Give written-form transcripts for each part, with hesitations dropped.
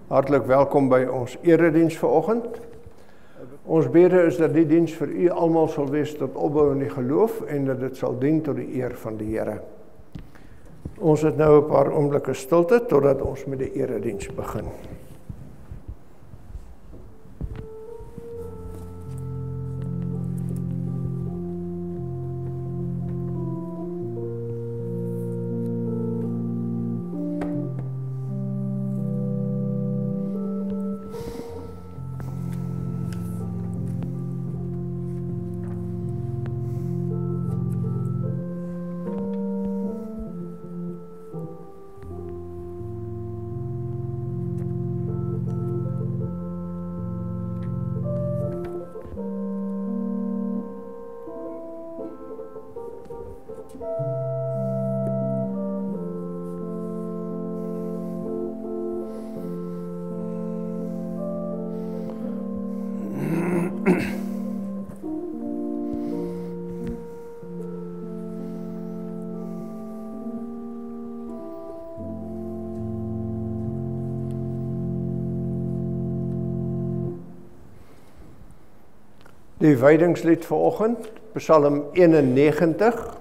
Hartlik welkom by ons erediens vanoggend. Ons bede is dat die diens vir u almal sal wees tot opbou in die geloof en dat dit sal dien tot die eer van die Here. Ons het nou 'n paar oomblikke stilte totdat ons met die erediens begin. Die wydingslied vanoggend, Psalm 91.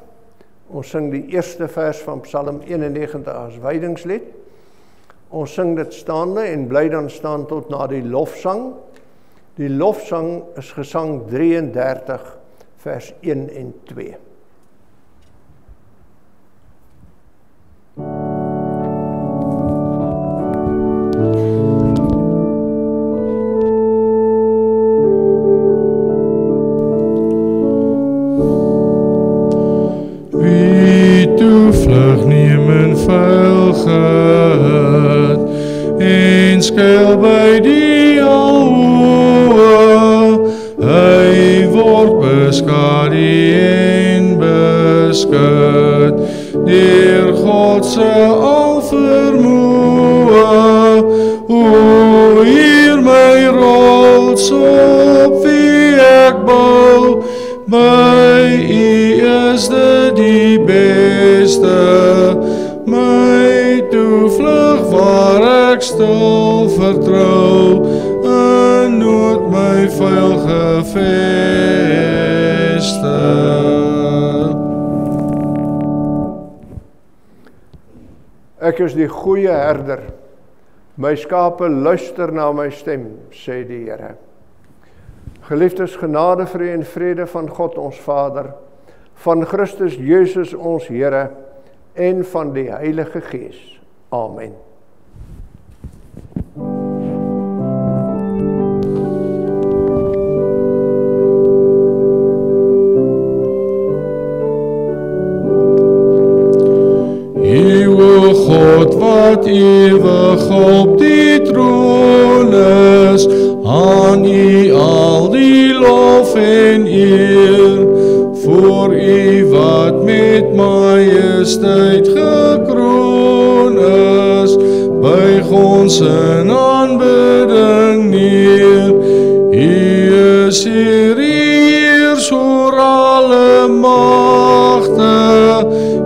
Ons sing die eerste vers van Psalm 91 as wydingslied. Ons sing dit staande en bly dan staan tot na die lofsang. Die lofsang is gesang 33 vers 1 en 2. En skuil by die Alhoë, hy word beskadu en beskud deur God se alvermoë. O, hier my rots op wie ek bou, by U is dit die beste, my toevlug waar ek stil vertrou, in nood my veilige vesting. Ek is die goeie herder, my skape luister na my stem, sê die Here. Geliefdes, genade vir u en vrede van God ons Vader, van Christus Jesus ons Here, en van die Heilige Gees. Amen. Eeuwe God wat ewig op die troon is, aan U al die lof en eer, voor U wat met majesteit gekroon is, buig ons in aanbidding neer. U is Heer, U heers oor alle magte,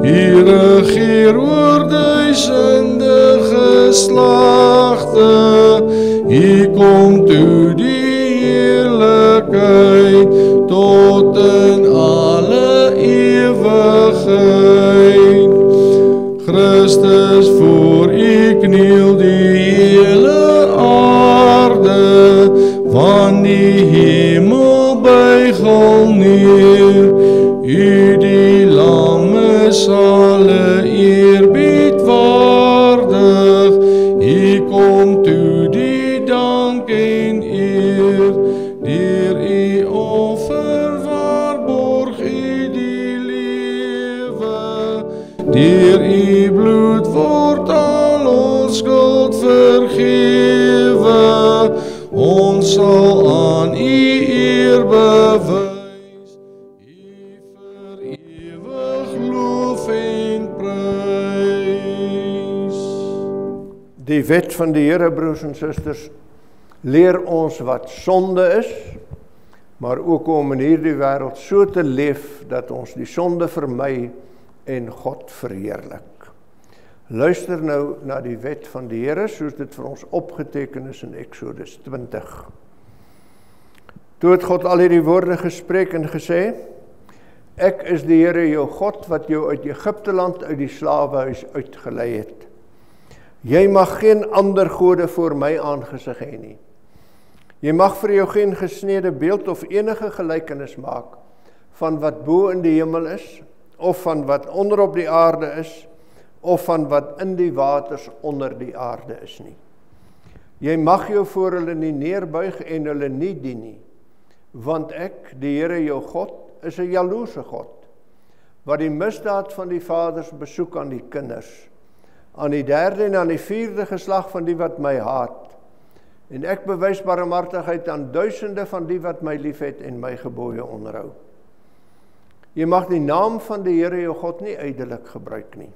U regeer oor duisende geslagte, U kom toe die heerlikheid tot in alle ewigheid. Christus, voor U kniel die hele aarde, van die hemel buig al neer. U die lam is alle eerbied waardig, U kom toe die dank en eer, deur U offer waarborg U die lewe, deur U bloed word al ons skuld vergewe, ons sal aan U eer bewys, U vir ewig loof en prys. Die wet van die Here, broers en susters, leer ons wat sonde is, maar ook om in hierdie wêreld so te leef dat ons die sonde vermy en God verheerlik. Luister nou na die wet van die Here, soos dit vir ons opgeteken is in Exodus 20. Toe het God al hierdie woorde gespreek en gesê, ek is die Here jou God, wat jou uit Egipte land uit die slawehuis uitgelei het. Jy mag geen ander gode voor my aangesig hê nie. Jy mag vir jou geen gesnede beeld of enige gelykenis maak van wat bo in die hemel is, of van wat onder op die aarde is, of van wat in die waters onder die aarde is nie. Jy mag jou voor hulle nie neerbuig en hulle nie dien nie, want ek, die Here jou God, is 'n jaloerse God, wat die misdaad van die vaders besoek aan die kinders, aan die 3de en aan die 4de geslag van die wat my haat, en ek bewys barmhartigheid aan duisende van die wat my liefhet en my gebooie onderhou. Jy mag die naam van die Here jou God nie ydelik gebruik nie,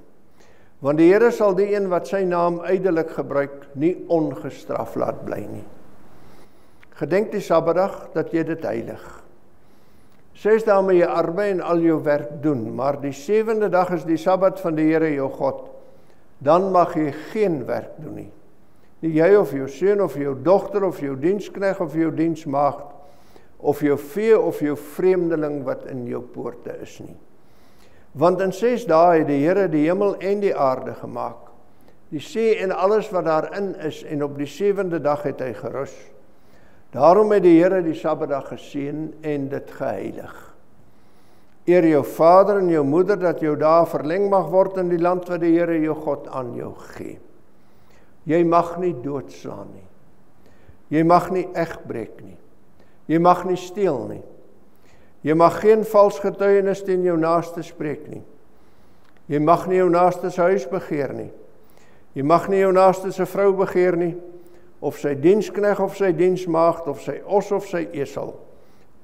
want die Here sal die een wat sy naam ydelik gebruik, nie ongestraf laat bly nie. Gedenk die Sabbatdag dat jy dit heilig. 6 dae moet jy arbei en al jou werk doen, maar die 7de dag is die Sabbat van die Here jou God. Dan mag jy geen werk doen nie. Nie jy of jou seun of jou dogter of jou diensknegt of jou diensmaagd of jou vee of jou vreemdeling wat in jou poorte is nie. Want in 6 dae het die Here die hemel en die aarde gemaak, die see en alles wat daarin is, en op die 7de dag het hy gerus. Daarom het die Here die Sabbatdag geseën en dit geheilig. Eer jou vader en jou moeder, dat jou dae verleng mag word in die land wat die Here jou God aan jou gee. Jy mag nie doodslaan nie. Jy mag nie egbreek nie. Jy mag nie steel nie. Jy mag geen vals getuienis teen jou naaste spreek nie. Jy mag nie jou naaste se huis begeer nie. Jy mag nie jou naaste se vrou begeer nie, of sy diensknegt of sy diensmaagd, of sy os of sy esel,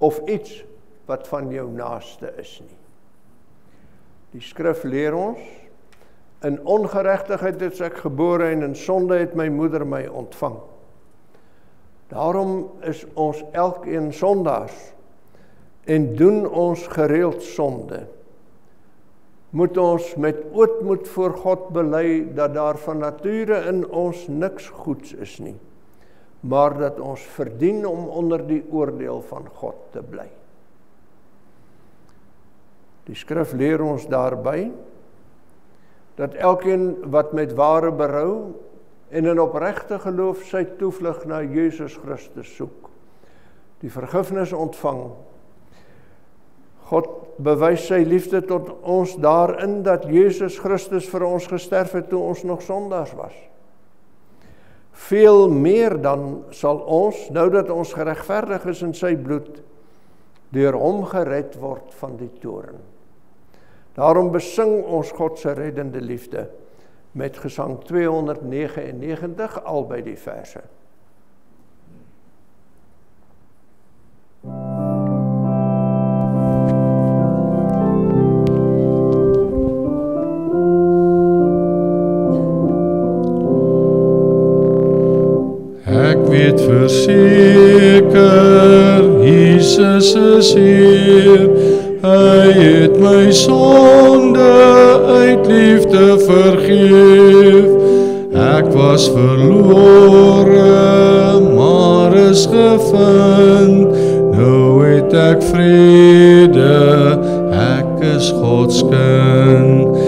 of iets wat van jou naaste is nie. Die skrif leer ons, in ongeregtigheid is ek gebore en in sonde het my moeder my ontvang. Daarom is ons elkeen sondaars en doen ons gereeld sonde. Moet ons met ootmoed voor God bely dat daar van nature in ons niks goeds is nie, maar dat ons verdien om onder die oordeel van God te bly. Die skrif leer ons daarby dat elkeen wat met ware berou en in opregte geloof sy toevlug na Jesus Christus soek, die vergifnis ontvang. God bewys sy liefde tot ons daarin dat Jesus Christus vir ons gesterf het toe ons nog sondaars was. Veel meer dan sal ons, nou dat ons geregverdig is in sy bloed, deur hom gered word van die toorn. Daarom besing ons God se reddende liefde met gesang 299, albei die verse. Ek weet verseker, Jesus is hier, hy het my sonde uit liefde vergeef. Ek was verlore, maar is gevind, nou het ek vrede, ek is Gods kind.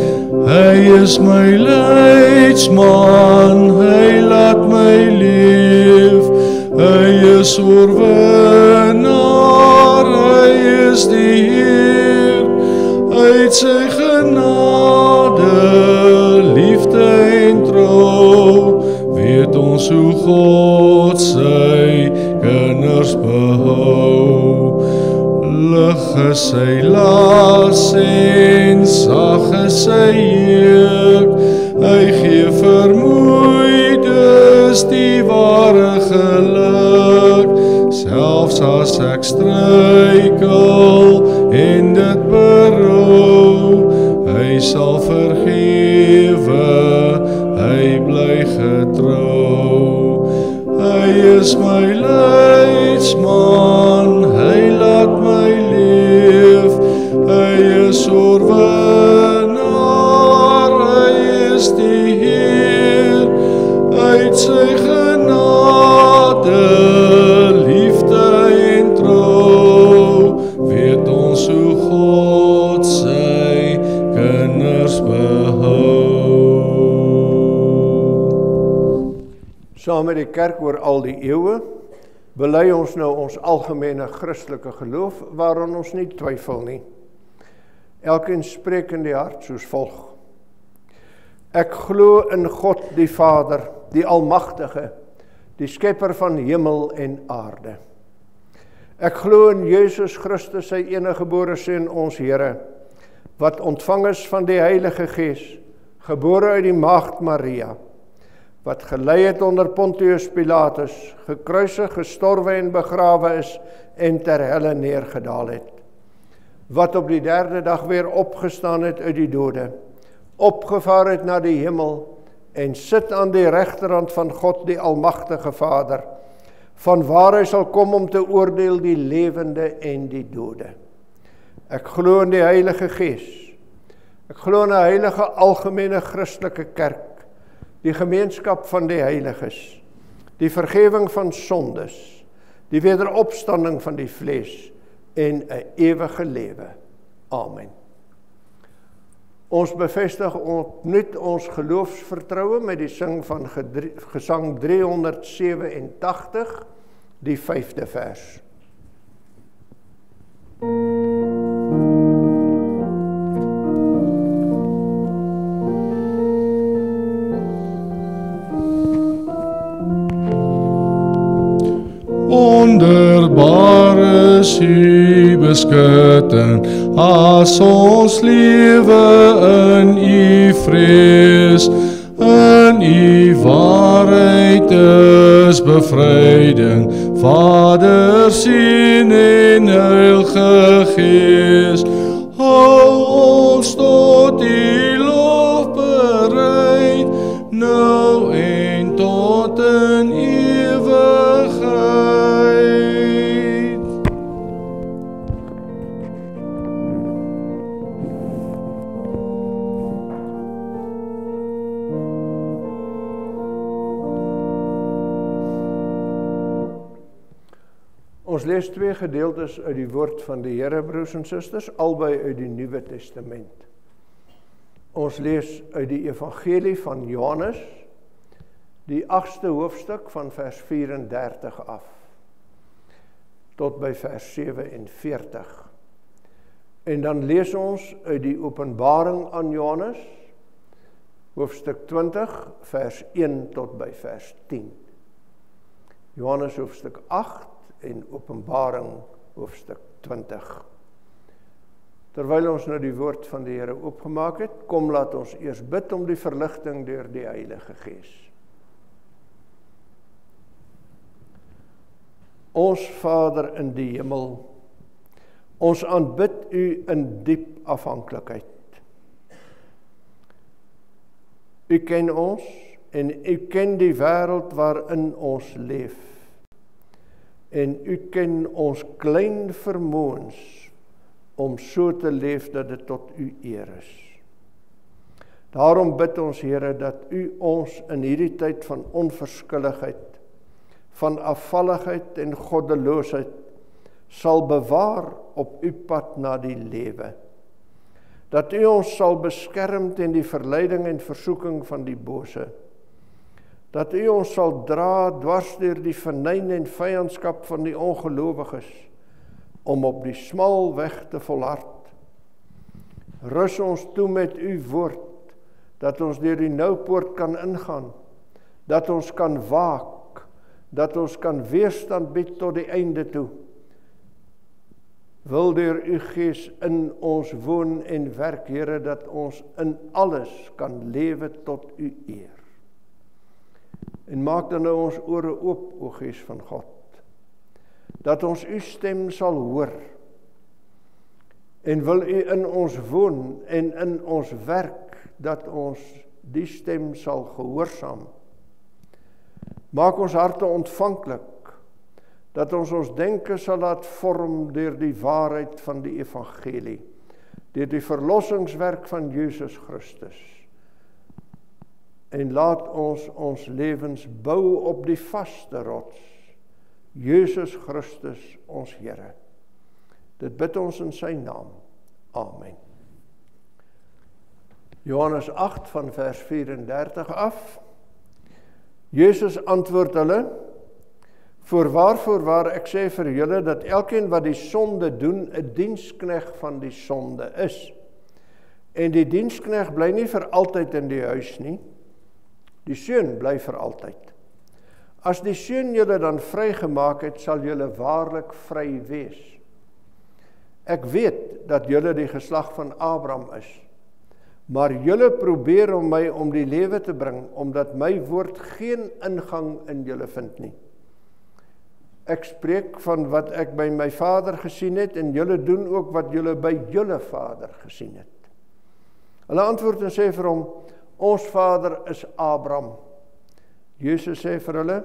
Hy is my leidsman, hy laat my leef, hy is oorwinnaar, hy is die Heer, uit sy genade, liefde en trou, weet ons hoe God sy kinders behou. Lig is sy las en sag is sy juk, hy gee vermoeides die ware geluk, selfs as ek struikel en dit berou, hy sal vergewe, hy bly getrou. Hy is my leidsman, hy laat my leef, hy is oorwinnaar, hy is die kinders behou. Saam met die kerk oor al die eeue, bely ons nou ons algemene Christelike geloof, waaraan ons nie twyfel nie. Elkeen spreek in die hart soos volg. Ek glo in God die Vader, die Almagtige, die Skepper van hemel en aarde. Ek glo in Jesus Christus, sy eniggebore Seun, ons Here, wat ontvang is van die Heilige Gees, gebore uit die Maagd Maria, wat gelei het onder Pontius Pilatus, gekruisig, gestorwe en begrawe is en ter helle neergedaal het, wat op die derde dag weer opgestaan het uit die dode, opgevaar het na die hemel en sit aan die regterhand van God die Almagtige Vader, vanwaar hy sal kom om te oordeel die lewende en die dode. Ek glo in die Heilige Gees. Ek glo in 'n heilige algemene Christelike kerk, die gemeenskap van die heiliges, die vergewing van sondes, die wederopstanding van die vlees en 'n ewige lewe. Amen. Ons bevestig opnuut ons geloofsvertroue met die sing van Gesang 387, die 5de vers. Wonderbaar is u beskutting, as ons lewe in u vrees. In u waarheid is bevryding, Vader, Seun en Heilige Gees. Hou ons tot u lof bereid, nou en tot in ewigheid. Ons lees twee gedeeltes uit die woord van die Here, broers en susters, albei uit die Nuwe Testament. Ons lees uit die Evangelie van Johannes, die 8ste hoofstuk van vers 34 af, tot by vers 47. En dan lees ons uit die Openbaring aan Johannes, hoofstuk 20, vers 1 tot by vers 10. Johannes hoofstuk 8, en Openbaring hoofstuk 20. Terwyl ons nou die woord van die Here oopgemaak het, kom laat ons eers bid om die verligting deur die Heilige Gees. Ons Vader in die hemel, ons aanbid u in diep afhanklikheid. U ken ons en u ken die wêreld waarin ons leef. En u ken ons klein vermoëns om so te leef dat dit tot u eer is. Daarom bid ons, Here, dat u ons in hierdie tyd van onverskilligheid, van afvalligheid en goddeloosheid sal bewaar op u pad na die lewe. Dat u ons sal beskerm teen die verleiding en versoeking van die bose. Dat u ons sal dra dwars deur die venyn en vyandskap van die ongelowiges, om op die smal weg te volhard. Rus ons toe met u woord, dat ons deur die noupoort kan ingaan, dat ons kan waak, dat ons kan weerstand bied tot die einde toe. Wil deur u Gees in ons woon en werk, Here, dat ons in alles kan lewe tot u eer. En maak dan nou ons ore oop, o Gees van God, dat ons u stem sal hoor, en wil u in ons woon en in ons werk, dat ons die stem sal gehoorsaam. Maak ons harte ontvanklik, dat ons denke sal laat vorm deur die waarheid van die evangelie, deur die verlossingswerk van Jesus Christus. En laat ons lewens bou op die vaste rots, Jesus Christus ons Here. Dit bid ons in sy naam. Amen. Johannes 8 van vers 34 af. Jezus antwoord hulle, voorwaar ek sê vir julle, dat elkeen wat die sonde doen, 'n dienskneg van die sonde is. En die dienskneg bly nie vir altyd in die huis nie, die seun bly vir altyd. As die seun julle dan vrygemaak het, sal julle waarlik vry wees. Ek weet dat julle die geslag van Abraham is, maar julle probeer om my om die lewe te bring, omdat my woord geen ingang in julle vind nie. Ek spreek van wat ek by my vader gesien het, en julle doen ook wat julle by julle vader gesien het. Hulle antwoord en sê vir hom, ons vader is Abraham. Jesus sê vir hulle,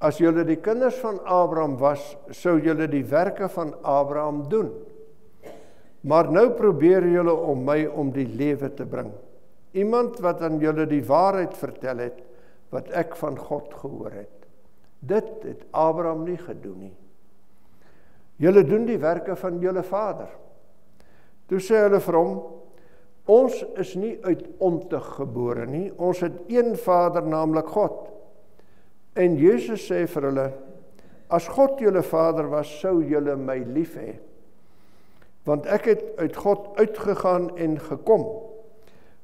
as julle die kinders van Abraham was, sou julle die werke van Abraham doen. Maar nou probeer julle om my om die lewe te bring. Iemand wat aan julle die waarheid vertel het, wat ek van God gehoor het. Dit het Abraham nie gedoen nie. Julle doen die werke van julle vader. Toe sê hulle vir hom, ons is nie uit ontug gebore nie, ons het een vader, naamlik God. En Jesus sê vir hulle, as God julle vader was, sou julle my lief hê. Want ek het uit God uitgegaan en gekom.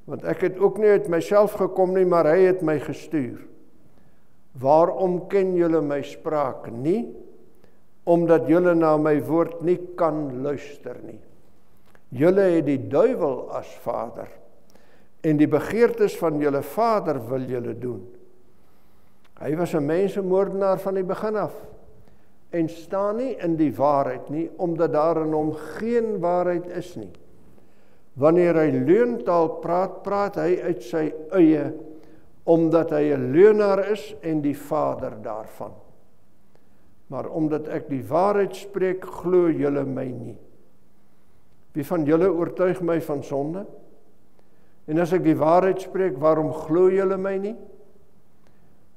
Want ek het ook nie uit myself gekom nie, maar hy het my gestuur. Waarom ken julle my spraak nie? Omdat julle na my woord nie kan luister nie. Julle het die duiwel as vader, en die begeertes van julle vader wil julle doen. Hy was 'n mensemoordenaar van die begin af, en staan nie in die waarheid nie, omdat daar in hom geen waarheid is nie. Wanneer hy leuntaal praat, praat hy uit sy eie, omdat hy 'n leuenaar is en die vader daarvan. Maar omdat ek die waarheid spreek, glo julle my nie. Wie van julle oortuig my van sonde? En as ek die waarheid spreek, waarom glo julle my nie?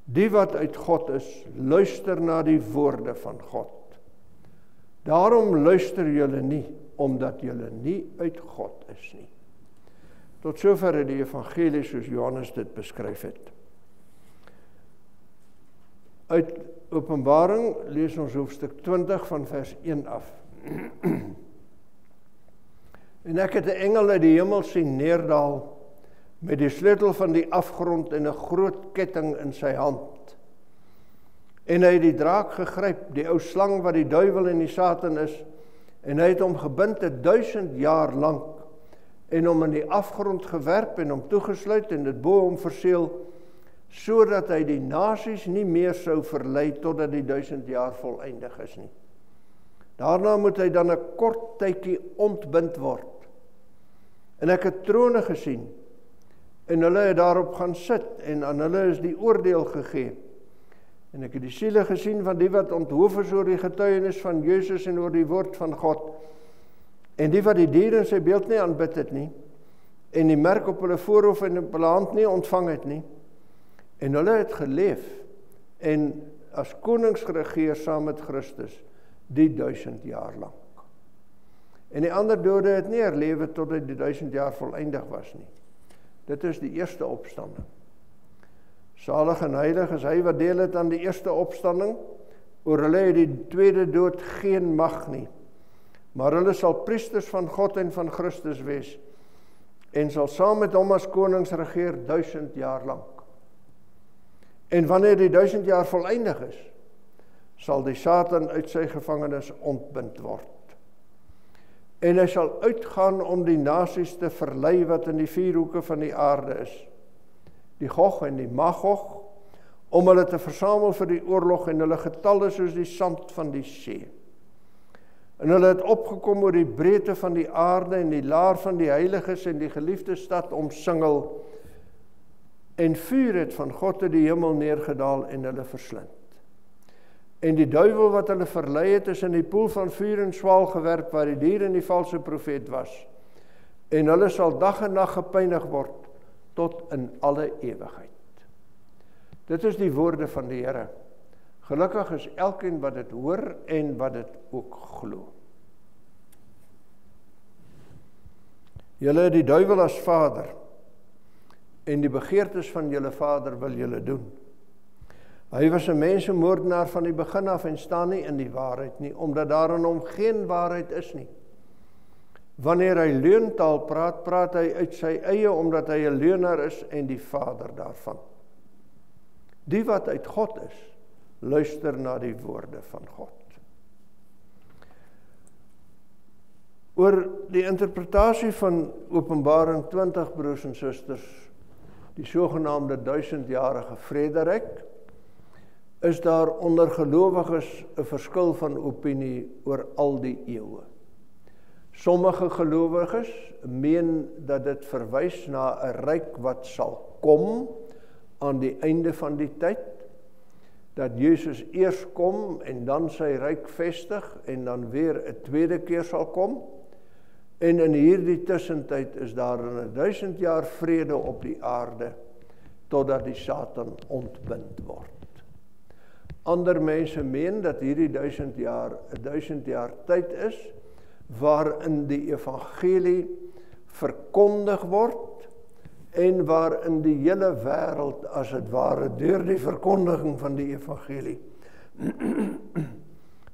Die wat uit God is, luister na die woorde van God. Daarom luister julle nie, omdat julle nie uit God is nie. Tot sover die evangelie soos Johannes dit beskryf het. Uit Openbaring lees ons hoofstuk 20 van vers 1 af. En ek het 'n engel uit die hemel sien neerdal, met die sleutel van die afgrond en 'n groot ketting in sy hand. En hy het die draak gegryp, die ou slang wat die duiwel en die Satan is, en hy het hom gebind 1000 jaar lank, en hom in die afgrond gewerp en hom toegesluit en dit bo hom verseël, sodat hy die nasies nie meer sou verlei totdat die 1000 jaar volëindig is nie. Daarna moet hy dan 'n kort tydjie ontbind word. En ek het trone gesien, en hulle het daarop gaan sit, en aan hulle is die oordeel gegee. En ek het die siele gesien van die wat onthoof is oor die getuienis van Jesus en oor die woord van God, en die wat die dier in sy beeld nie aanbid het nie, en die merk op hulle voorhoof en op hulle hand nie ontvang het nie, en hulle het geleef, en as konings geregeer saam met Christus, die 1000 jaar lang. En die ander dode het nie herlewe totdat die 1000 jaar volëindig was nie. Dit is die eerste opstanding. Salig en heilig is hy wat deel het aan die eerste opstanding, oor hulle het die tweede dood geen mag nie, maar hulle sal priesters van God en van Christus wees, en sal saam met hom as konings regeer 1000 jaar lang. En wanneer die 1000 jaar volëindig is, sal die Satan uit sy gevangenis ontbind word. En hy sal uitgaan om die nasies te verlei wat in die 4 hoeke van die aarde is, die Gog en die Magog, om hulle te versamel vir die oorlog, en hulle getal is soos die sand van die see. En hulle het opgekom oor die breedte van die aarde, en die laar van die heiliges en die geliefde stad omsingel, en vuur het van God uit die hemel neergedaal en hulle verslind. En die duiwel wat hulle verlei het, is in die poel van vuur en swaal gewerp, waar die dier en die valse profeet was. En hulle sal dag en nag gepynig word, tot in alle ewigheid. Dit is die woorde van die Here. Gelukkig is elkeen wat dit hoor en wat dit ook glo. Julle het die duiwel as vader, en die begeertes van julle vader wil julle doen. Hy was 'n mensemoordenaar van die begin af en staan nie in die waarheid nie, omdat daar in hom geen waarheid is nie. Wanneer hy leuntaal praat, praat hy uit sy eie, omdat hy 'n leuenaar is en die vader daarvan. Die wat uit God is, luister na die woorde van God. Oor die interpretasie van Openbaring 20, broers en susters, die sogenaamde 1000-jarige vrederyk, is daar onder gelowiges 'n verskil van opinie oor al die eeue. Sommige gelowiges meen dat dit verwys na 'n ryk wat sal kom aan die einde van die tyd, dat Jesus eers kom en dan sy ryk vestig en dan weer 'n tweede keer sal kom, en in hierdie tussentyd is daar 'n 1000 jaar vrede op die aarde, totdat die Satan ontbind word. Ander mense meen dat hierdie 1000 jaar 'n 1000 jaar tyd is, waarin die evangelie verkondig word, en waarin die hele wêreld, as het ware, deur die verkondiging van die evangelie,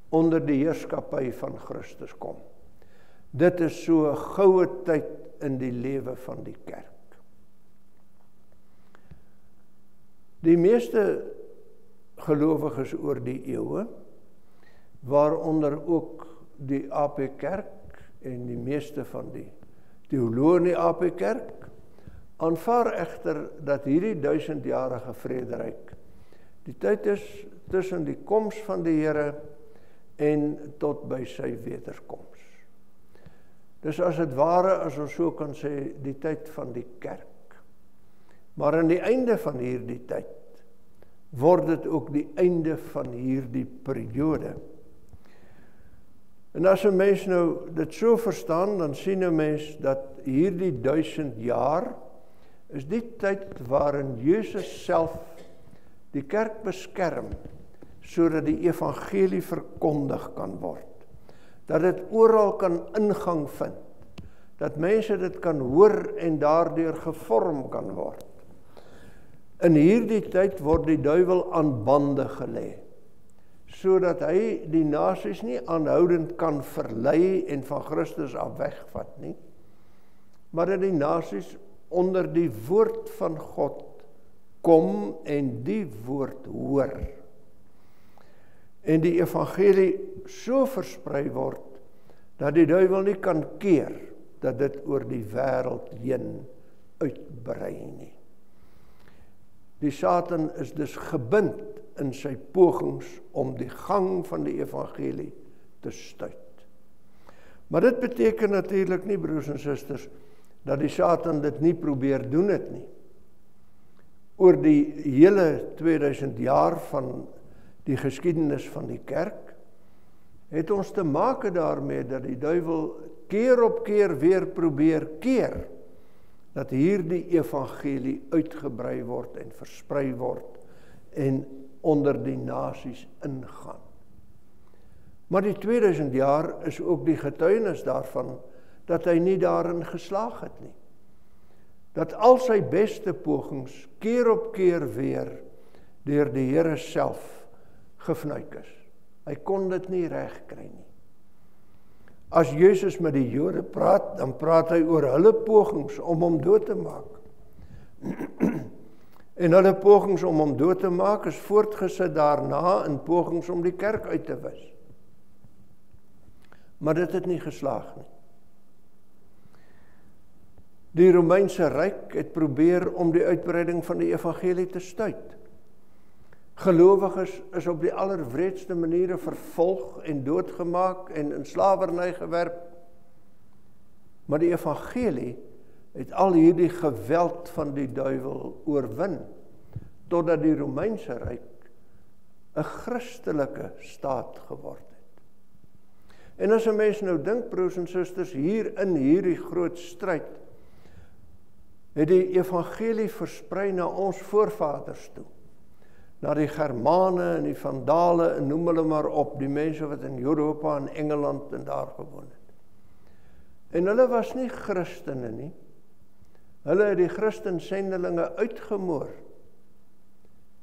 onder die heerskappy van Christus kom. Dit is so 'n goue tyd in die lewe van die kerk. Die meeste gelowiges oor die eeue, waaronder ook die AP Kerk en die meeste van die teoloë in die AP Kerk, aanvaar egter dat hierdie 1000-jarige vrederyk die tyd is tussen die koms van die Here en tot by sy wederkoms. Dis as het ware, as ons so kan sê, die tyd van die kerk. Maar aan die einde van hierdie tyd word dit ook die einde van hierdie periode. En as 'n mens nou dit so verstaan, dan sien 'n mens dat hierdie 1000 jaar is die tyd waarin Jesus self die kerk beskerm, sodat die evangelie verkondig kan word. Dat dit oral kan ingang vind, dat mense dit kan hoor en daardeur gevorm kan word. In hierdie tyd word die duiwel aan bande gelê, sodat hy die nasies nie aanhoudend kan verlei en van Christus af wegvat nie, maar dat die nasies onder die woord van God kom en die woord hoor. En die evangelie so versprei word, dat die duiwel nie kan keer, dat dit oor die wêreld heen uitbrei nie. Die Satan is dus gebind in sy pogings om die gang van die evangelie te stuit. Maar dit beteken natuurlik nie, broers en susters, dat die Satan dit nie probeer doen het nie. Oor die hele 2000 jaar van die geskiedenis van die kerk, het ons te make daarmee dat die duiwel keer op keer weer probeer keer, dat hierdie evangelie uitgebrei word en versprei word en onder die nasies ingaan. Maar die 2000 jaar is ook die getuienis daarvan, dat hy nie daarin geslaag het nie. Dat al sy beste pogings keer op keer weer deur die Here self gefnuik is. Hy kon dit nie regkry nie. As Jesus met die Jode praat, dan praat hy oor hulle pogings om hom dood te maak. En hulle pogings om hom dood te maak is voortgesit daarna in pogings om die kerk uit te wis. Maar dit het nie geslaag nie. Die Romeinse ryk het probeer om die uitbreiding van die evangelie te stuit. Gelowiges is op die allerwreedste maniere vervolg en doodgemaak en in slawerny gewerp. Maar die evangelie het al hierdie geweld van die duiwel oorwin, totdat die Romeinse ryk 'n Christelike staat geword het. En as 'n mens nou dink, broers en susters, hier in hierdie groot stryd, het die evangelie versprei na ons voorvaders toe, na die Germane en die Vandale en noem hulle maar op, die mense wat in Europa en Engeland en daar gewoon het. En hulle was nie Christene nie. Hulle het die Christensendelinge uitgemoor.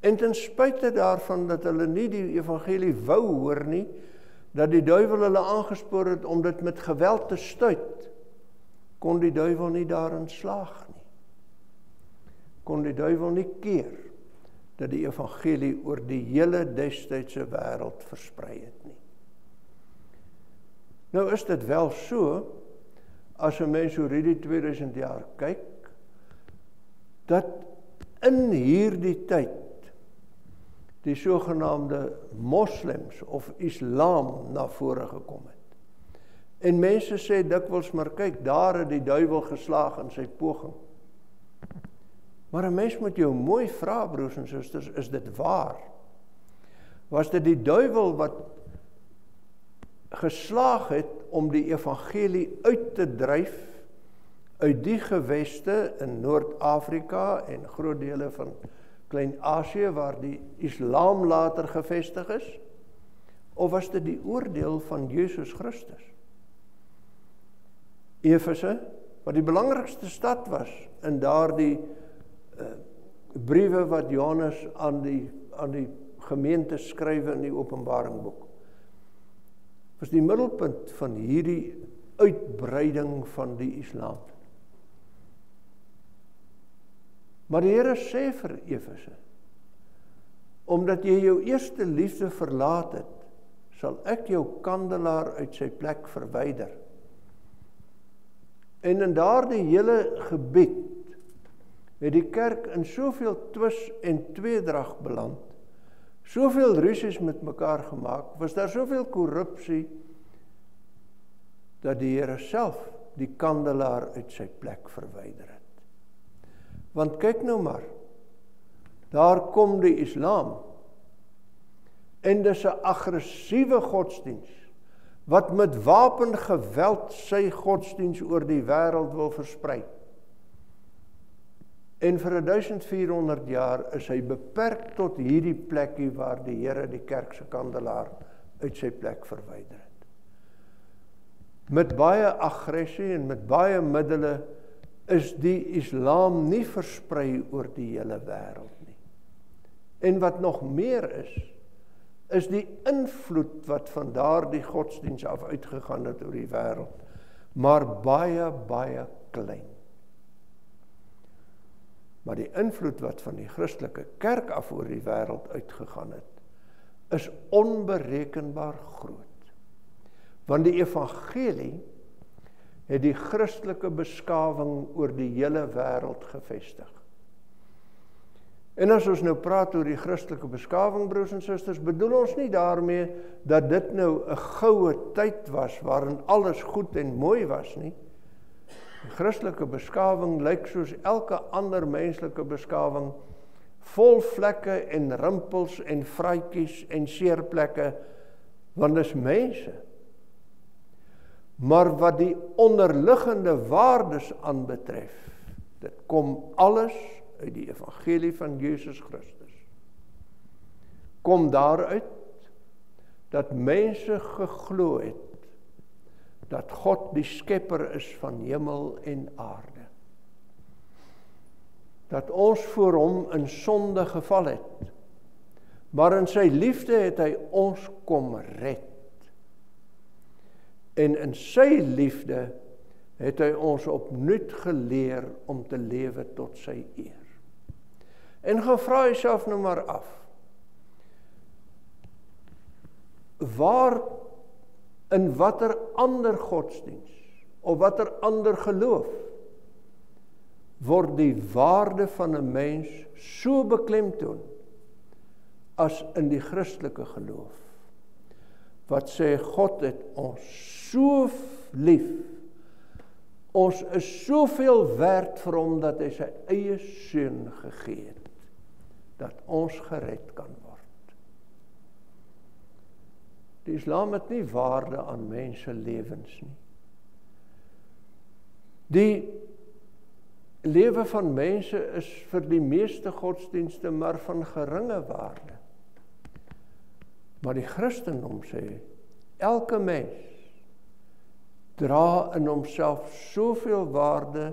En ten spyte daarvan dat hulle nie die evangelie wou hoor nie, dat die duiwel hulle aangespoor het om dit met geweld te stuit, kon die duiwel nie daarin slaag nie. Kon die duiwel nie keer dat die evangelie oor die hele destydse wêreld versprei het nie. Nou is dit wel so, as 'n mens oor hierdie 2000 jaar kyk, dat in hierdie tyd die sogenaamde moslems of islam na vore gekom het. En mense sê dikwels, maar kyk, daar het die duiwel geslaag in sy poging. Maar 'n mens moet jou mooi vra, broers en susters, is dit waar? Was dit die duiwel wat geslaag het om die evangelie uit te dryf uit die geweste in Noord-Afrika en groot dele van Klein-Asië waar die islam later gevestig is? Of was dit die oordeel van Jesus Christus? Efese, wat die belangrikste stad was in daardie briewe wat Johannes aan die gemeente skrywe in die Openbaringboek, was die middelpunt van hierdie uitbreiding van die islam. Maar die Here sê vir Efese, omdat jy jou eerste liefde verlaat het, sal ek jou kandelaar uit sy plek verwyder. En in daardie hele gebied het die kerk in soveel twis en tweedrag beland, soveel rusies met mekaar gemaak, was daar soveel korrupsie, dat die Here self die kandelaar uit sy plek verwyder het. Want kyk nou maar, daar kom die islam, en dis 'n aggressiewe godsdiens, wat met wapengeweld sy godsdiens oor die wêreld wil versprei. En vir 1400 jaar is hy beperk tot hierdie plekkie waar die Here die kerk se kandelaar uit sy plek verwyder het. Met baie aggressie en met baie middele is die islam nie versprei oor die hele wêreld nie. En wat nog meer is die invloed wat van daardie godsdiens af uitgegaan het oor die wêreld, maar baie, baie klein. Maar die invloed wat van die Christelike kerk af oor die wêreld uitgegaan het, is onberekenbaar groot. Want die evangelie het die Christelike beskawing oor die hele wêreld gevestig. En as ons nou praat oor die Christelike beskawing, broers en susters, bedoel ons nie daarmee dat dit nou 'n goue tyd was waarin alles goed en mooi was nie. Die Christelike beskawing lyk soos elke ander menslike beskawing, vol vlekke en rimpels en vraatjies en seerplekke, want dis mense. Maar wat die onderliggende waardes aanbetref, dit kom alles uit die evangelie van Jesus Christus. Kom daaruit dat mense geglo het dat God die skepper is van hemel en aarde. Dat ons voor hom in sonde geval het, maar in sy liefde het hy ons kom red. En in sy liefde het hy ons opnuut geleer om te lewe tot sy eer. En gaan vra jouself nou maar af, waar in watter ander godsdiens of watter ander geloof word die waarde van 'n mens so beklemtoon as in die Christelike geloof, wat sê God het ons so lief, ons is soveel werd vir hom dat hy sy eie seun gegee het, dat ons gered kan word. Die islam het nie waarde aan mense lewens nie. Die lewe van mense is vir die meeste godsdienste maar van geringe waarde. Maar die Christendom sê, elke mens dra in homself soveel waarde,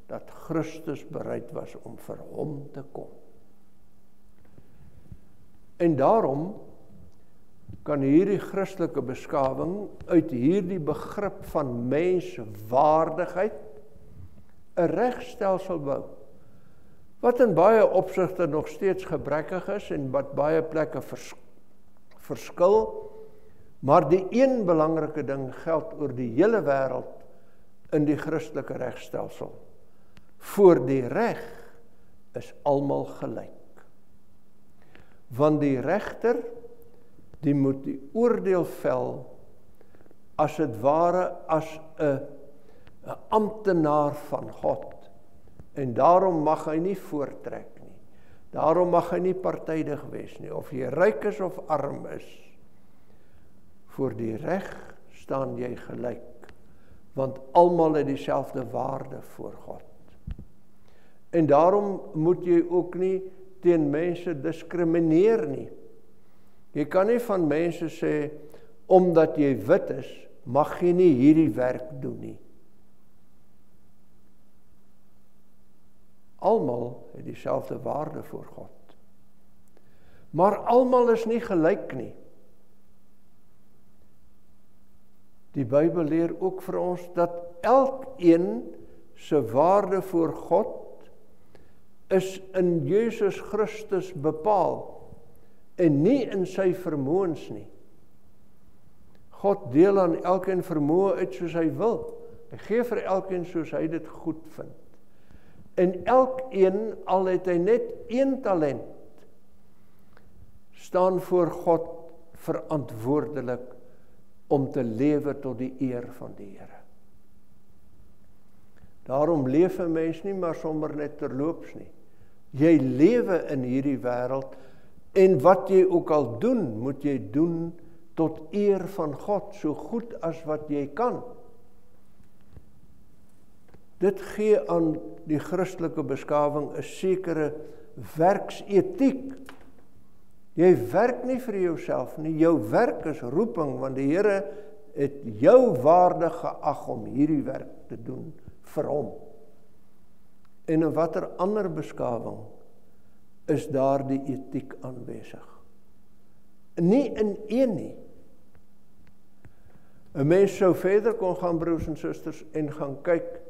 dat Christus bereid was om vir hom te kom. En daarom kan hierdie Christelike beskawing uit hierdie begrip van menswaardigheid 'n regstelsel bou, wat in baie opsigte nog steeds gebrekkig is en wat baie plekke verskil, maar die een belangrike ding geld oor die hele wêreld in die Christelike regstelsel. Voor die reg is almal gelyk. Want die regter, die moet die oordeel vel as het ware as 'n amptenaar van God. En daarom mag hy nie voortrek nie. Daarom mag hy nie partydig wees nie, of jy ryk is of arm is. Voor die reg staan jy gelyk, want almal het dieselfde waarde voor God. En daarom moet jy ook nie teen mense diskrimineer nie. Jy kan nie van mense sê, omdat jy wit is, mag jy nie hierdie werk doen nie. Almal het dieselfde waarde voor God. Maar almal is nie gelyk nie. Die Bybel leer ook vir ons dat elkeen se waarde voor God is in Jesus Christus bepaal en nie in sy vermoëns nie. God deel aan elkeen vermoë uit soos hy wil. Hy gee vir elkeen soos hy dit goed vind. En elkeen, al het hy net een talent, staan voor God verantwoordelik om te lewe tot die eer van die Here. Daarom leef 'n mens nie maar sommer net terloops nie. Jy lewe in hierdie wêreld en wat jy ook al doen, moet jy doen tot eer van God, so goed as wat jy kan. Dit gee aan die Christelike beskawing 'n sekere werksetiek. Jy werk nie vir jouself nie, jou werk is roeping, want die Here het jou waardig geag om hierdie werk te doen vir hom. En in watter ander beskawing is daar die etiek aanwesig? Nie in een nie. 'n Mens sou verder kon gaan, broers en susters, en gaan kyk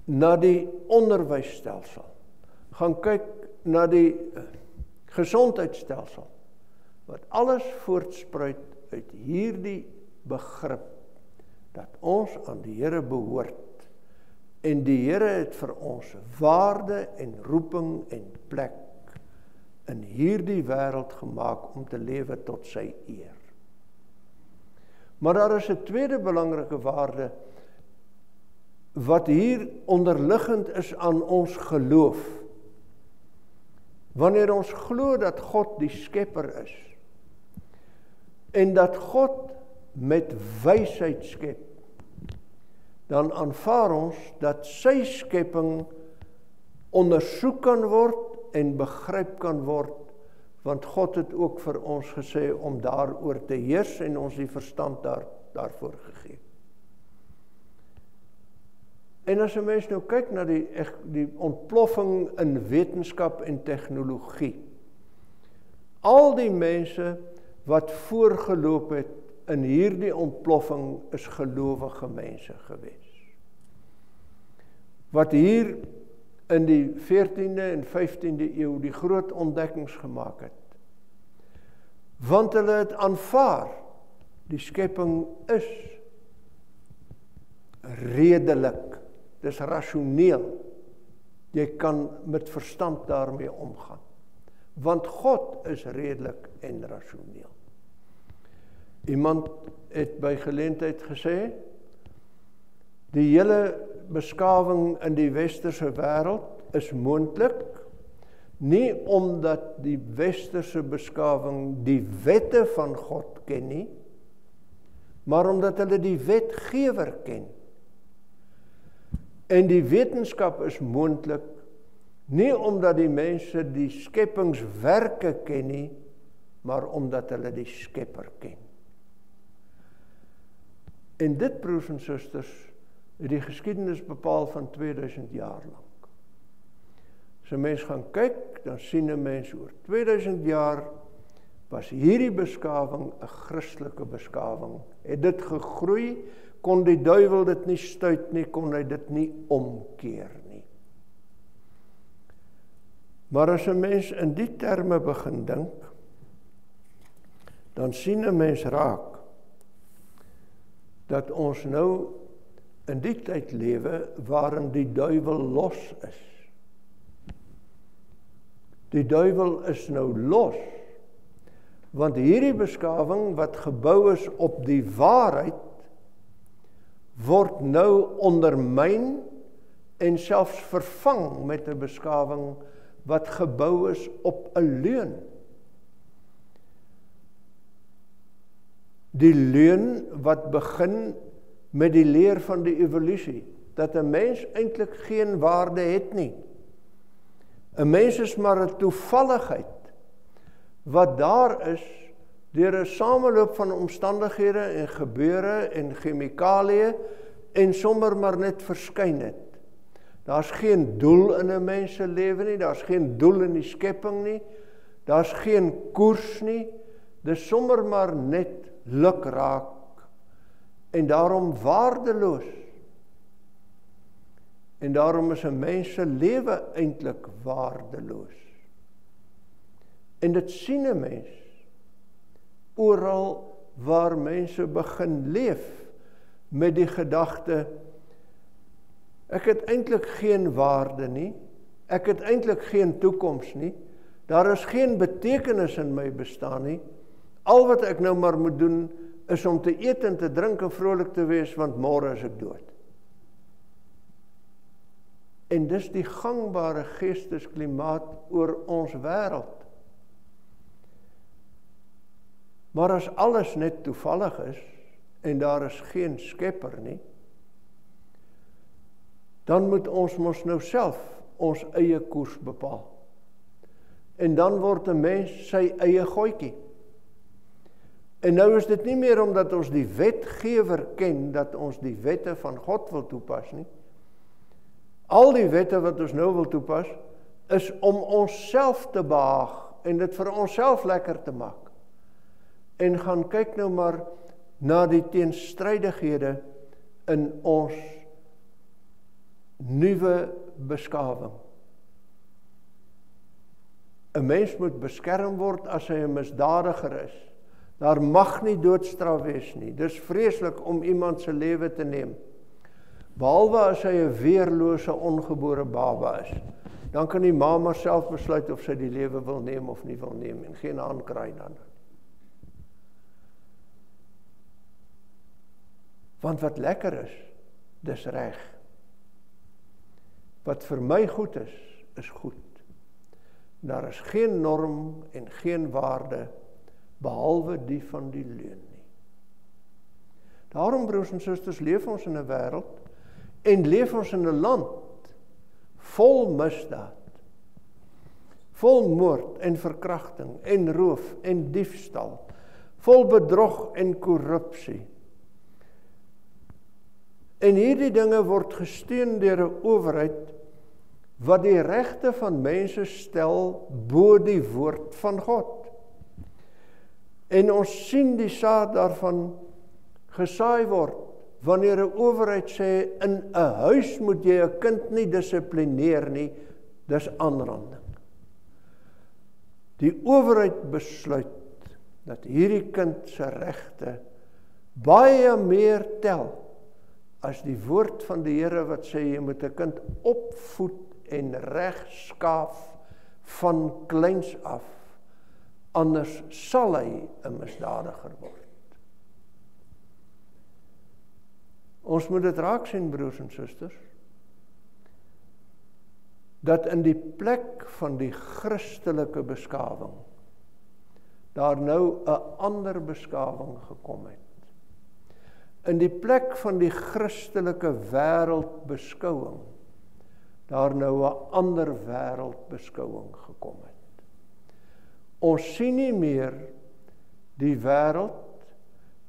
na die onderwysstelsel, gaan kyk na die gesondheidsstelsel, wat alles voortspruit uit hierdie begrip, dat ons aan die Here behoort, en die Here het vir ons waarde en roeping en plek in hierdie wêreld gemaak om te lewe tot sy eer. Maar daar is 'n tweede belangrike waarde, wat hier onderliggend is aan ons geloof. Wanneer ons glo dat God die skepper is, en dat God met wysheid skep, dan aanvaar ons dat sy skepping ondersoek kan word en begryp kan word, want God het ook vir ons gesê om daaroor te heers en ons die verstand daarvoor gegee. En as 'n mens nou kyk na die ontploffing in wetenskap en tegnologie, al die mense wat voorgeloop het in hierdie ontploffing is gelowige mense gewees. Wat hier in die 14de en 15de eeu die groot ontdekkings gemaak het. Want hulle het aanvaar, die skepping is redelik, dis rasioneel. Jy kan met verstand daarmee omgaan. Want God is redelik en rasioneel. Iemand het by geleentheid gesê, die hele beskawing in die westerse wêreld is moontlik, nie omdat die westerse beskawing die wette van God ken nie, maar omdat hulle die wetgewer ken. En die wetenskap is moontlik, nie omdat die mense die skepingswerke ken nie, maar omdat hulle die skepper ken. En dit, broers en susters, het die geskiedenis bepaal van 2000 jaar lang. As 'n mens gaan kyk, dan sien 'n mens oor 2000 jaar was hierdie beskawing 'n Christelike beskawing. Het dit gegroei, kon die duiwel dit nie stuit nie, kon hy dit nie omkeer nie. Maar as 'n mens in die terme begin dink, dan sien 'n mens raak dat ons nou in die tyd lewe waarin die duiwel los is. Die duiwel is nou los, want hierdie beskawing wat gebou is op die waarheid, word nou ondermyn en selfs vervang met 'n beskawing wat gebou is op 'n leuen. Die leuen wat begin met die leer van die evolusie, dat 'n mens eintlik geen waarde het nie. 'n Mens is maar 'n toevalligheid wat daar is deur 'n sameloop van omstandighede en gebeure en chemikalieë en sommer maar net verskyn het. Daar's geen doel in 'n mens se lewe nie, daar's geen doel in die skepping nie, daar's geen koers nie, dis sommer maar net lukraak en daarom waardeloos. En daarom is 'n mens se lewe eintlik waardeloos. En dit sien 'n mens oral waar mense begin leef met die gedagte, ek het eintlik geen waarde nie, ek het eintlik geen toekoms nie, daar is geen betekenis in my bestaan nie, al wat ek nou maar moet doen, is om te eet en te drink en vrolik te wees, want môre is ek dood. En dis die gangbare geestesklimaat oor ons wêreld. Maar as alles net toevallig is, en daar is geen skepper nie, dan moet ons mos nou self ons eie koers bepaal. En dan word 'n mens sy eie gootjie. En nou is dit nie meer omdat ons die wetgewer ken, dat ons die wette van God wil toepas nie. Al die wette wat ons nou wil toepas, is om onsself te behaag, en dit vir onsself lekker te maak. En gaan kyk nou maar na die teenstrydighede in ons nuwe beskawing. 'n Mens moet beskerm word as hy 'n misdadiger is. Daar mag nie doodstraf wees nie. Dis vreeslik om iemand se lewe te neem. Behalwe as hy 'n weerlose ongebore baba is. Dan kan die ma maar self besluit of sy die lewe wil neem of nie wil neem en geen aankry dan. Want wat lekker is, dis reg. Wat vir my goed is goed. Daar is geen norm en geen waarde behalwe die van die leuen nie. Daarom, broers en susters, leef ons in 'n wêreld en leef ons in 'n land vol misdaad, vol moord en verkrachting en roof en diefstal, vol bedrog en korrupsie. En hierdie dinge word gesteun deur 'n owerheid wat die regte van mense stel bo die woord van God. En ons sien die saad daarvan gesaai word, wanneer 'n owerheid sê, in 'n huis moet jy 'n kind nie dissiplineer nie, dis aanranding. Die owerheid besluit dat hierdie kind se regte baie meer tel as die woord van die Here wat sê, jy moet 'n kind opvoed en regskaaf van kleins af, anders sal hy 'n misdadiger word. Ons moet dit raak sien, broers en susters, dat in die plek van die Christelike beskawing, daar nou 'n ander beskawing gekom het. In die plek van die Christelike wêreldbeskouing, daar nou 'n ander wêreldbeskouing gekom het. Ons sien nie meer die wêreld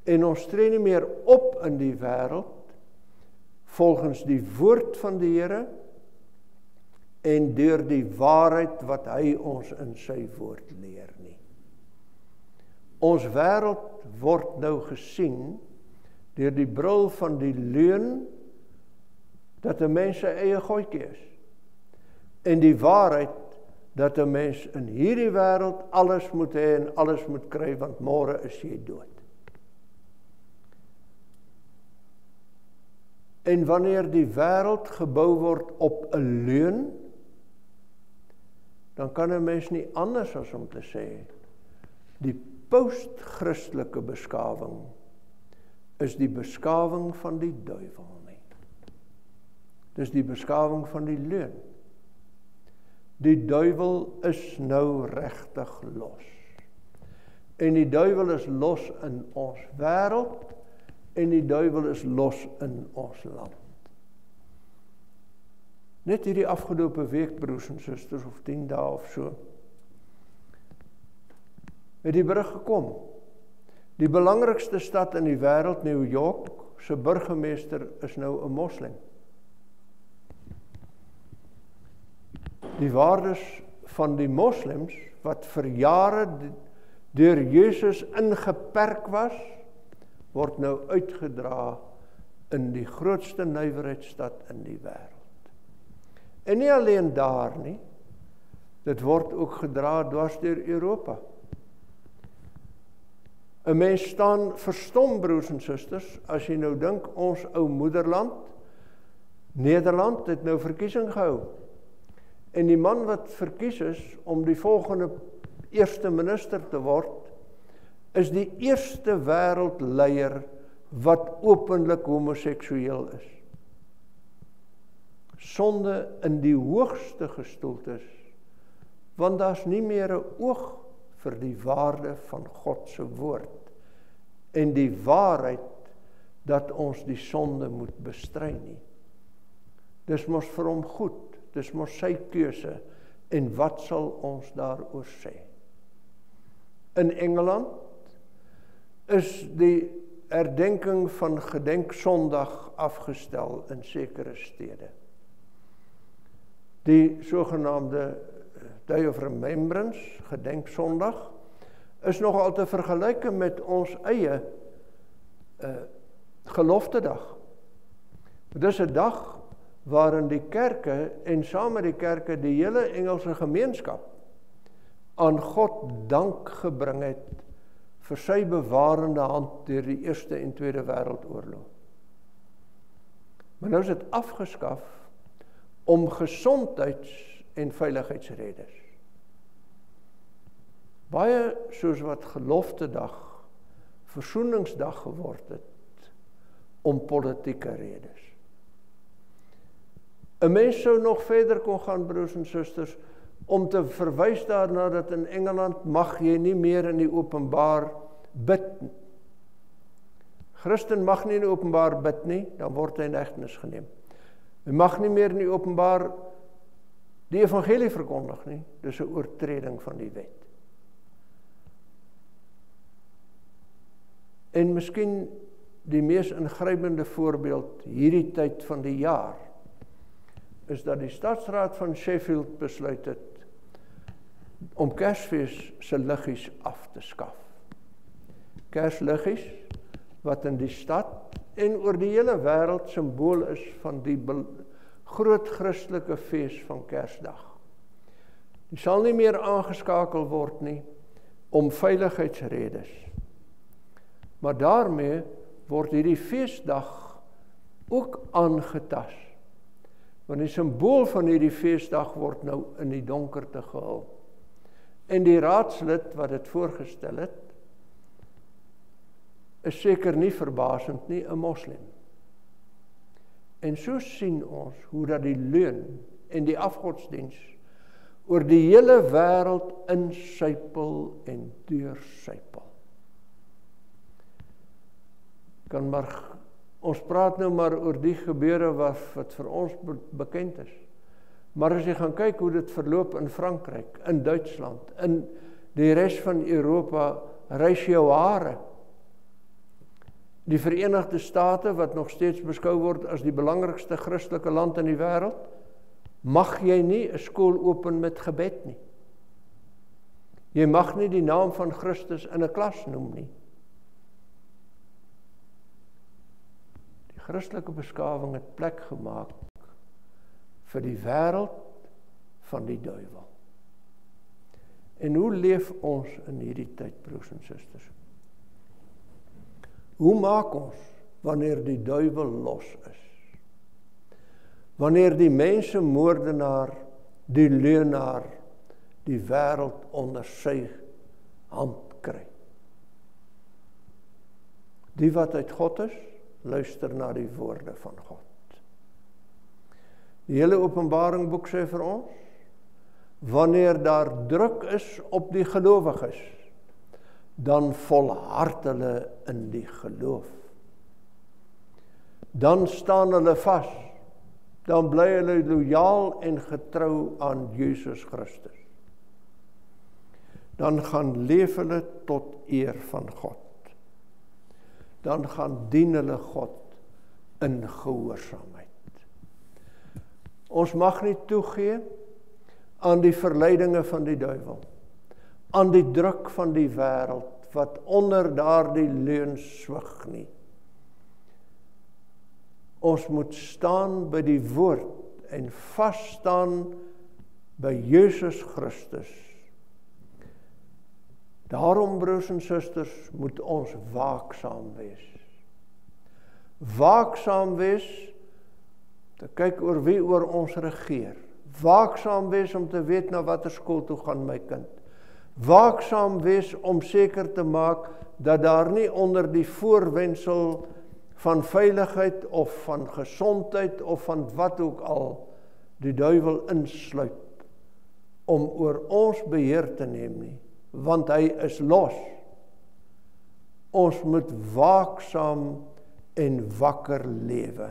En ons tree nie meer op in die wêreld volgens die woord van die Here en deur die waarheid wat hy ons in sy woord leer nie. Ons wêreld word nou gesien deur die bril van die leuen dat 'n mens sy eie goedjie is. En die waarheid dat 'n mens in hierdie wêreld alles moet hê en alles moet kry, want môre is jy dood. En wanneer die wêreld gebou word op 'n leuen, dan kan 'n mens nie anders as om te sê, die post-Christelike beskawing is die beskawing van die duiwel nie. Dis die beskawing van die leuen. Die duiwel is nou regtig los. En die duiwel is los in ons wêreld en die duiwel is los in ons land. Net hierdie afgelope week, broers en susters, of 10 dae of so, het die berig gekom. Die belangrikste stad in die wêreld, New York, se burgemeester is nou 'n moslim. Die waardes van die moslims, wat vir jare deur Jesus ingeperk was, word nou uitgedra in die grootste nywerheidsstad in die wêreld. En nie alleen daar nie, dit word ook gedra dwars deur Europa. 'n Mens staan verstom, broers en susters, as jy nou dink, ons ou moederland, Nederland, het nou verkiesing gehou. En die man wat verkies is om die volgende eerste minister te word, is die eerste wêreldleier wat openlik homoseksueel is. Sonde in die hoogste gestoeltes, want daar's nie meer 'n oog vir die waarde van God se woord en die waarheid dat ons die sonde moet bestry nie. Dis mos vir hom goed, dis mos sy keuse, en wat sal ons daaroor sê? In Engeland is die herdenking van Gedenksondag afgestel in sekere stede. Die sogenaamde Day of Remembrance, Gedenksondag, is nogal te vergelyk met ons eie geloftedag. Dis 'n dag waarin die kerke en saam met die kerke die hele Engelse gemeenskap aan God dank gebring het vir sy bewarende hand deur die Eerste en Tweede Wêreldoorlog. Maar nou is dit afgeskaf om gesondheids- en veiligheidsredes. Baie soos wat geloftedag, versoeningsdag geword het, om politieke redes. 'n Mens sou nog verder kon gaan, broers en susters, om te verwys daarna dat in Engeland mag jy nie meer in die openbaar bid. Christen mag nie in die openbaar bid nie, dan word hy in hegtenis geneem. Hy mag nie meer in die openbaar die evangelie verkondig nie, dis 'n oortreding van die wet. En miskien die mees ingrypende voorbeeld hierdie tyd van die jaar, is dat die stadsraad van Sheffield besluit het om Kersfees se liggies af te skaf. Kersliggies wat in die stad en oor die hele wêreld simbool is van die groot Christelike fees van Kersdag. Die sal nie meer aangeskakel word nie om veiligheidsredes. Maar daarmee word hierdie feesdag ook aangetas. Want die simbool van hierdie feesdag word nou in die donkerte gehul. En die raadslid wat dit voorgestel het, is seker nie verbasend nie, 'n moslim. En so sien ons hoe dat die leuen en die afgodsdiens oor die hele wêreld insypel en deursypel. Ons praat nou maar oor die gebeure wat vir ons bekend is. Maar as jy gaan kyk hoe dit verloop in Frankryk, in Duitsland, in die res van Europa, reis jou hare. Die Verenigde State, wat nog steeds beskou word as die belangrikste Christelike land in die wêreld, mag jy nie 'n skool open met gebed nie. Jy mag nie die naam van Christus in 'n klas noem nie. Die Christelike beskawing het plek gemaak vir die wêreld van die duiwel. En hoe leef ons in hierdie tyd, broers en susters? Hoe maak ons wanneer die duiwel los is? Wanneer die mensemoordenaar, die leuenaar, die wêreld onder sy hand kry? Die wat uit God is, luister na die woorde van God. Die hele Openbaringboek sê vir ons, wanneer daar druk is op die gelowiges, dan volhard hulle in die geloof. Dan staan hulle vas, dan bly hulle loyaal en getrou aan Jesus Christus. Dan gaan leef hulle tot eer van God. Dan gaan dien hulle God in gehoorsaamheid. Ons mag nie toegee aan die verleidinge van die duiwel, aan die druk van die wêreld, wat onder daardie leuen swig nie. Ons moet staan by die woord, en vas staan by Jesus Christus. Daarom, broers en susters, moet ons waaksaam wees. Waaksaam wees, te kyk oor wie oor ons regeer. Waaksaam wees om te weet na watter skool toe gaan my kind. Waaksaam wees om seker te maak dat daar nie onder die voorwendsel van veiligheid of van gesondheid of van wat ook al die duiwel insluip om oor ons beheer te neem nie, want hy is los. Ons moet waaksaam en wakker lewe.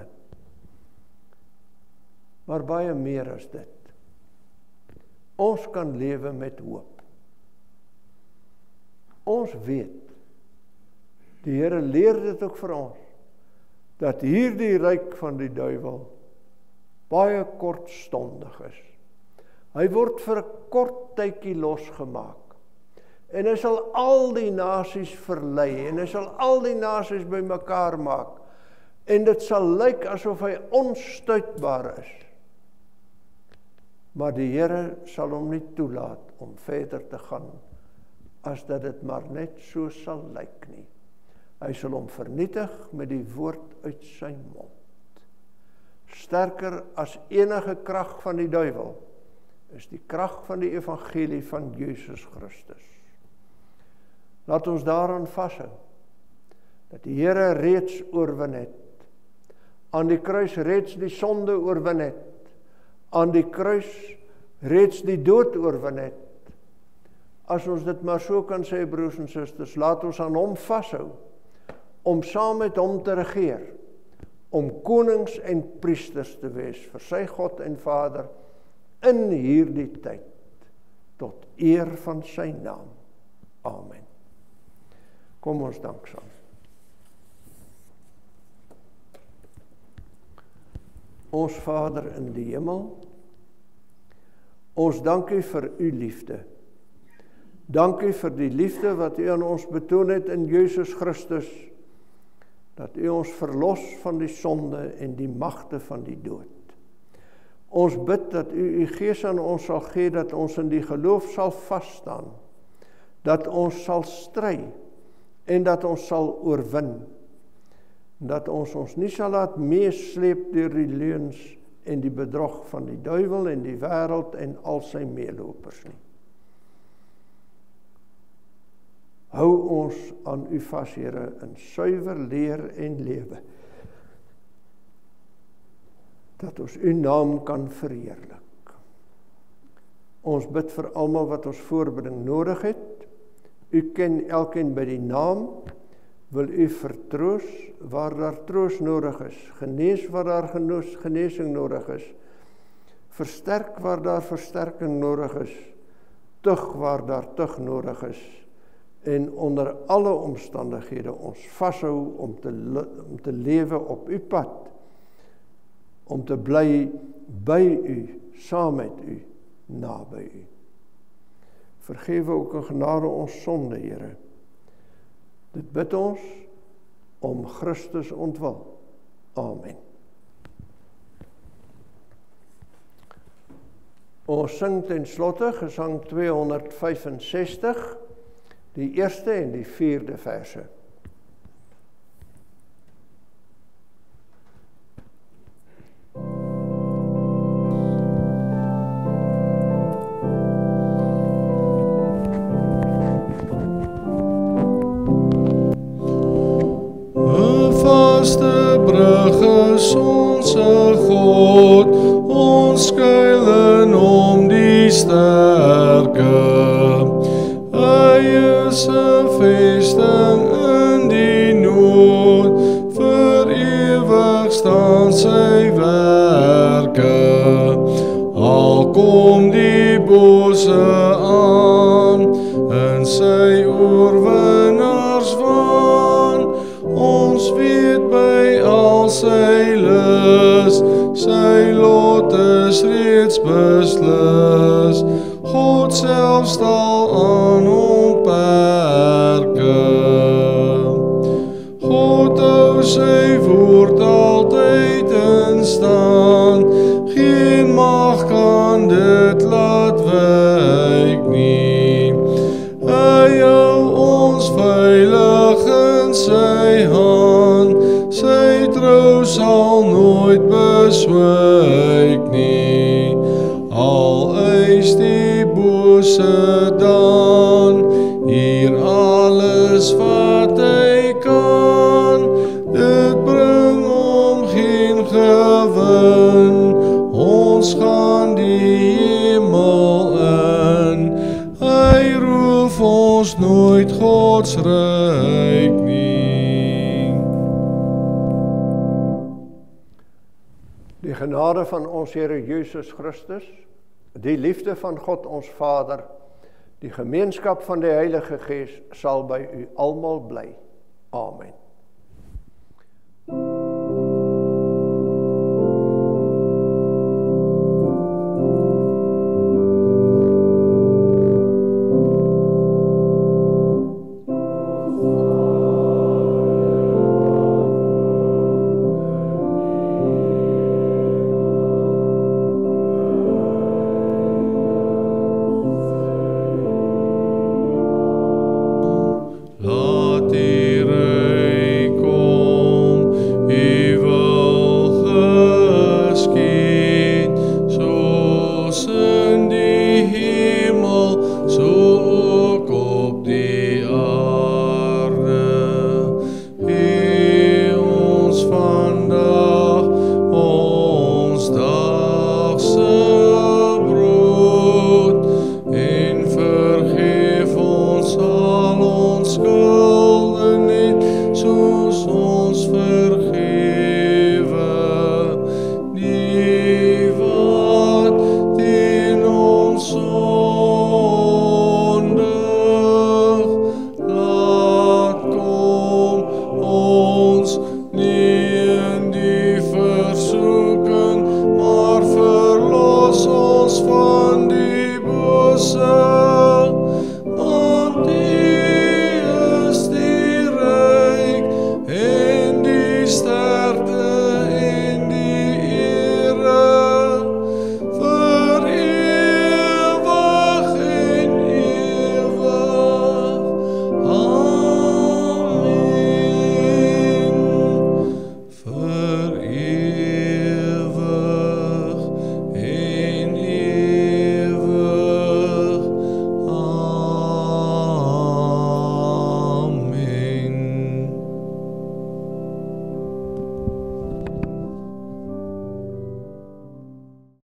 Maar baie meer as dit. Ons kan lewe met hoop. Ons weet, die Here leer dit ook vir ons, dat hierdie ryk van die duiwel baie kortstondig is. Hy word vir 'n kort tydjie losgemaak. En hy sal al die nasies verlei, en hy sal al die nasies bymekaar maak, en dit sal lyk asof hy onstuitbaar is. Maar die Here sal hom nie toelaat om verder te gaan, as dat dit maar net so sal lyk nie. Hy sal hom vernietig met die woord uit sy mond. Sterker as enige krag van die duiwel, is die krag van die evangelie van Jesus Christus. Laat ons daaraan vashou, dat die Here reeds oorwin het. Aan die kruis reeds die sonde oorwin het. Aan die kruis reeds die dood oorwin het. As ons dit maar so kan sê, broers en susters, laat ons aan hom vashou, om saam met hom te regeer, om konings en priesters te wees vir sy God en Vader in hierdie tyd, tot eer van sy naam. Amen. Kom ons dank saam. Ons Vader in die hemel, ons dank U vir U liefde. Dank U vir die liefde wat U aan ons betoon het in Jesus Christus, dat U ons verlos van die sonde en die magte van die dood. Ons bid dat U Gees aan ons sal gee, dat ons in die geloof sal vasstaan, dat ons sal stry en dat ons sal oorwin, dat ons nie sal laat meesleep deur die leuns en die bedrog van die duiwel en die wêreld en al sy meelopers nie. Hou ons aan U vas, Here, in suiwer leer en lewe, dat ons U naam kan verheerlik. Ons bid vir almal wat ons voorbeding nodig het. U ken elkeen by die naam, wil U vertroos waar daar troos nodig is, genees waar daar genesing nodig is, versterk waar daar versterking nodig is, tug waar daar tug nodig is, en onder alle omstandighede ons vashou om te lewe op u pad, om te bly by u, saam met u, naby u. Vergewe ook in genade ons sonde, Here. Dit bid ons om Christus ontwil. Amen. Ons sing ten slotte gesang 265, die eerste en die vierde verse. Vaste brug is onze God, ons skuilen om die sterke. Hy is 'n vesting in die nood, vir ewig staan sy werke. Al kom die bose aan, in sy oorwinnaars waan, ons weet by al sy lus, sy lot is reeds beslis. God self stal aan hom perke. God hou sy woord altyd in stand, geen mag kan dit laat wyk nie. Hy hou ons veilig in sy hand, sy trou sal nooit beswyk nie. Al eis die bose dan hier alles wat hy kan, dit bring hom geen gewin, ons gaan die hemel in. Hy roep ons nooit Gods ryk nie. Die genade van ons Here Jesus Christus, die liefde van God ons Vader, die gemeenskap van die Heilige Gees sal by u almal bly. Amen. Van die bose